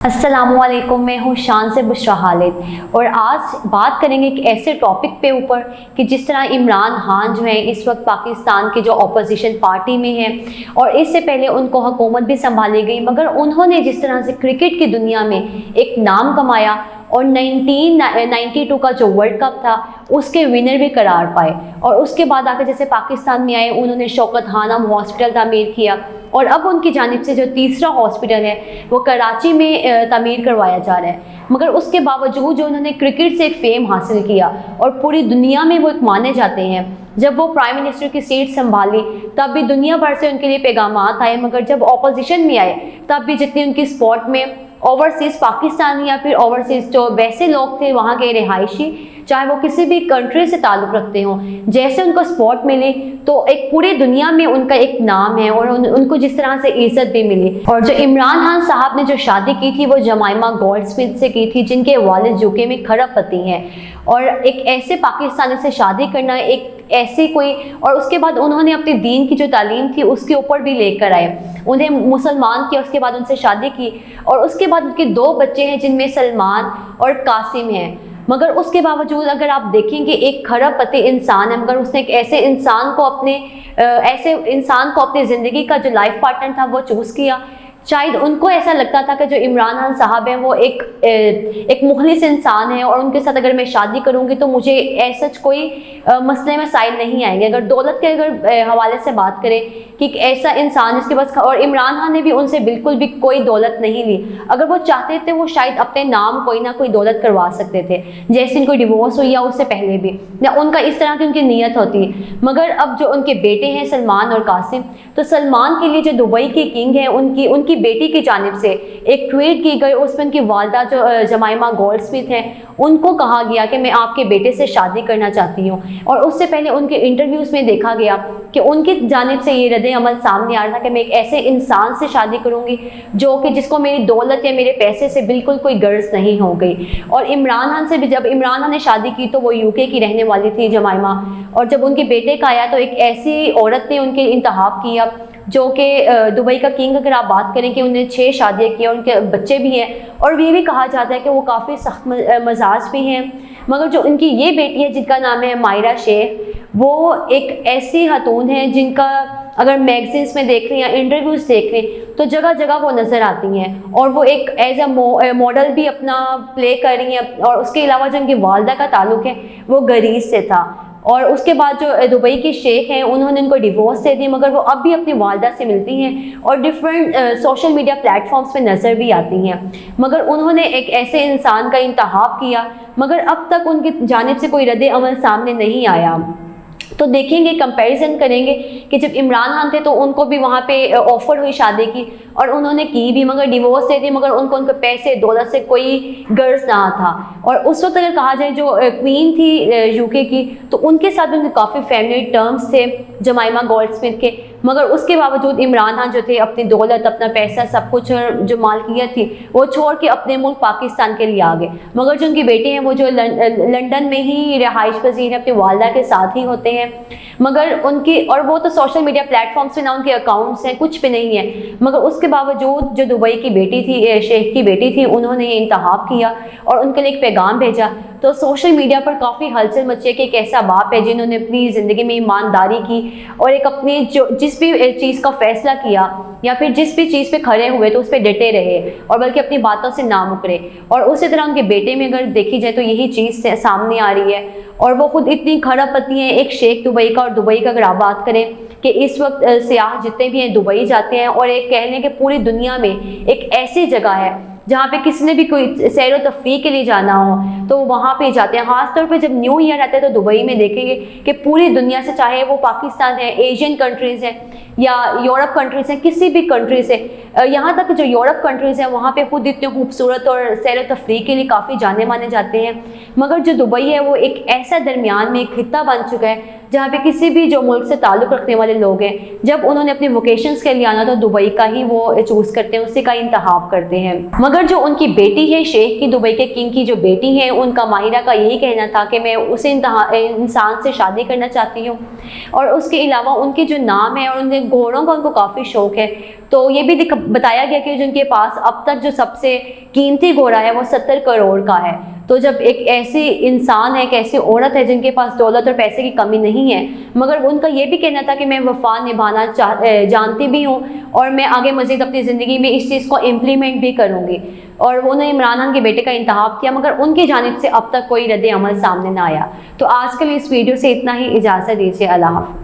अस्सलामुअलैकुम, मैं हूँ शान से बुशरा खालिद और आज बात करेंगे एक ऐसे टॉपिक पे ऊपर कि जिस तरह इमरान खान जो है इस वक्त पाकिस्तान के जो अपोजिशन पार्टी में है और इससे पहले उनको हुकूमत भी संभाली गई, मगर उन्होंने जिस तरह से क्रिकेट की दुनिया में एक नाम कमाया और 1992 का जो वर्ल्ड कप था उसके विनर भी करार पाए और उसके बाद आकर जैसे पाकिस्तान में आए उन्होंने शौकत खानम हॉस्पिटल तामीर किया और अब उनकी जानिब से जो तीसरा हॉस्पिटल है वो कराची में तामीर करवाया जा रहा है। मगर उसके बावजूद जो उन्होंने क्रिकेट से एक फेम हासिल किया और पूरी दुनिया में वो एक माने जाते हैं, जब वो प्राइम मिनिस्टर की सीट संभाली तब भी दुनिया भर से उनके लिए पैगामात आए, मगर जब ऑपोजिशन में आए तब भी जितनी उनकी स्पॉट में ओवरसीज़ पाकिस्तानी या फिर ओवरसीज़ जो वैसे लोग थे वहाँ के रिहायशी, चाहे वो किसी भी कंट्री से ताल्लुक़ रखते हों, जैसे उनको स्पॉट मिली तो एक पूरी दुनिया में उनका एक नाम है और उनको जिस तरह से इज्जत भी मिली। और जो इमरान खान साहब ने जो शादी की थी वो जमाइमा गोल्डस्मिथ से की थी, जिनके वालिद यूके में खरबपति हैं, और एक ऐसे पाकिस्तानी से शादी करना एक ऐसे कोई, और उसके बाद उन्होंने अपने दीन की जो तालीम थी उसके ऊपर भी लेकर आए, उन्हें मुसलमान किया, उसके बाद उनसे शादी की और उसके बाद उनके 2 बच्चे हैं जिनमें सलमान और कासिम हैं। मगर उसके बावजूद अगर आप देखेंगे एक खरबपति इंसान है, मगर उसने एक ऐसे इंसान को अपनी ज़िंदगी का जो लाइफ पार्टनर था वो चूज़ किया। शायद उनको ऐसा लगता था कि जो इमरान खान साहब हैं वो एक मुखलिस इंसान है और उनके साथ अगर मैं शादी करूंगी तो मुझे ऐसा कोई मसले मसाइल नहीं आएंगे। अगर दौलत के हवाले से बात करें कि एक ऐसा इंसान जिसके पास, और इमरान खान ने भी उनसे बिल्कुल भी कोई दौलत नहीं ली, अगर वो चाहते थे वो शायद अपने नाम कोई ना कोई दौलत करवा सकते थे, जैसे इनको डिवोर्स हुई या उससे पहले भी, या उनका इस तरह की उनकी नीयत होती है। मगर अब जो उनके बेटे हैं सलमान और कासिम, तो सलमान के लिए जो दुबई की किंग है उनकी बेटी की जानिब से एक ट्वीट की गई, उसमें उनकी वालदा जो जमाइमा गोल्डस्मिथ हैं उनको कहा गया कि मैं आपके बेटे से शादी करना चाहती हूँ। और उससे पहले उनके इंटरव्यूज़ में देखा गया कि उनकी जानिब से ये रद्द अमल सामने आ रहा था कि मैं एक ऐसे इंसान से शादी करूँगी जो कि जिसको मेरी दौलत या मेरे पैसे से बिल्कुल कोई गर्ज नहीं हो गई। और इमरान खान से भी जब इमरान खान ने शादी की तो वो यूके की रहने वाली थी जमाइमा, और जब उनके बेटे का आया तो एक ऐसी औरत ने उनके इंतखाब किया जो कि दुबई का किंग, अगर आप बात करें कि उन्हें 6 शादियाँ की और उनके बच्चे भी हैं, और ये भी कहा जाता है कि वो काफ़ी सख्त मजाज भी हैं। मगर जो उनकी ये बेटी है जिनका नाम है मायरा शेख, वो एक ऐसी खातून है जिनका अगर मैगजीन्स में देख लें या इंटरव्यूज़ देख लें तो जगह जगह वो नज़र आती हैं, और वो एक एज अ मॉडल भी अपना प्ले कर रही हैं। और उसके अलावा जो उनकी वालदा का ताल्लुक़ है वो गरीज से था, और उसके बाद जो दुबई के शेख हैं उन्होंने उनको डिवोर्स दे दी, मगर वो अब भी अपनी वालदा से मिलती हैं और डिफरेंट सोशल मीडिया प्लेटफॉर्म्स पे नज़र भी आती हैं। मगर उन्होंने एक ऐसे इंसान का इंतखाब किया, मगर अब तक उनकी जानिब से कोई रद्द अमल सामने नहीं आया। तो देखेंगे, कंपैरिजन करेंगे कि जब इमरान खान थे तो उनको भी वहाँ पे ऑफ़र हुई शादी की और उन्होंने की भी, मगर डिवोर्स दे दी, मगर उनके पैसे दौलत से कोई गर्ज ना था। और उस वक्त अगर कहा जाए जो क्वीन थी यूके की, तो उनके साथ उनके काफ़ी फैमिली टर्म्स थे जमाइमा गोल्डस्मिथ के, मगर उसके बावजूद इमरान खान जो थे अपनी दौलत, अपना पैसा, सब कुछ जो मालकियत थी वो छोड़ के अपने मुल्क पाकिस्तान के लिए आ गए। मगर जो उनके बेटे हैं वो जो लंदन में ही रिहाइश पजीर है, अपनी वालदा के साथ ही होते हैं, मगर उनकी, और वो तो सोशल मीडिया प्लेटफॉर्म्स पे ना उनके अकाउंट्स हैं, कुछ भी नहीं है। मगर उसके बावजूद जो दुबई की बेटी थी, शेख की बेटी थी, उन्होंने ये इंतखाब किया और उनके लिए एक पैगाम भेजा। तो सोशल मीडिया पर काफ़ी हलचल मची कि एक ऐसा बाप है जिन्होंने अपनी ज़िंदगी में ईमानदारी की और एक अपनी जिस भी चीज़ का फैसला किया या फिर जिस भी चीज़ पे खड़े हुए तो उस पर डटे रहे और बल्कि अपनी बातों से ना मुकरे। और उसी तरह उनके बेटे में अगर देखी जाए तो यही चीज़ सामने आ रही है, और वो खुद इतनी खरबपति हैं, एक शेख दुबई का। और दुबई का अगर आप बात करें कि इस वक्त सियाह जितने भी हैं दुबई जाते हैं, और एक कह लें कि पूरी दुनिया में एक ऐसी जगह है जहाँ पे किसी ने भी कोई सैर व तफरीह के लिए जाना हो तो वहाँ पे जाते हैं। ख़ासतौर पे जब न्यू ईयर आता है तो दुबई में देखेंगे कि पूरी दुनिया से, चाहे वो पाकिस्तान है, एशियन कंट्रीज़ हैं या यूरोप कंट्रीज़ हैं, किसी भी कंट्री से, यहाँ तक जो यूरोप कंट्रीज़ हैं वहाँ पे खुद इतने खूबसूरत और सैर व तफरीह के लिए काफ़ी जाने माने जाते हैं। मगर जो दुबई है वो एक ऐसा दरमियान में एक खित्ता बन चुका है जहाँ पे किसी भी जो मुल्क से ताल्लुक़ रखने वाले लोग हैं, जब उन्होंने अपने वोकेशंस के लिए आना तो दुबई का ही वो चूज़ करते हैं, उसी का इंतखाब करते हैं। मगर जो उनकी बेटी है शेख की, दुबई के किंग की जो बेटी है, उनका माहिरा का यही कहना था कि मैं उस इंसान से शादी करना चाहती हूँ। और उसके अलावा उनके जो नाम है और उनके घोड़ों का उनको काफ़ी शौक़ है। तो ये भी बताया गया कि जिनके पास अब तक जो सबसे कीमती घोड़ा है वो 70 करोड़ का है। तो जब एक ऐसी इंसान है, एक ऐसी औरत है जिनके पास दौलत और पैसे की कमी नहीं है, मगर उनका ये भी कहना था कि मैं वफा निभाना जानती भी हूँ और मैं आगे मज़ीद अपनी ज़िंदगी में इस चीज़ को इम्प्लीमेंट भी करूँगी। और उन्होंने इमरान खान के बेटे का इंतखाब किया, मगर उनकी जानिब से अब तक कोई रद्द अमल सामने ना आया। तो आज के लिए इस वीडियो से इतना ही, इजाज़त दीजिए। अल्लाह हाफ़िज़।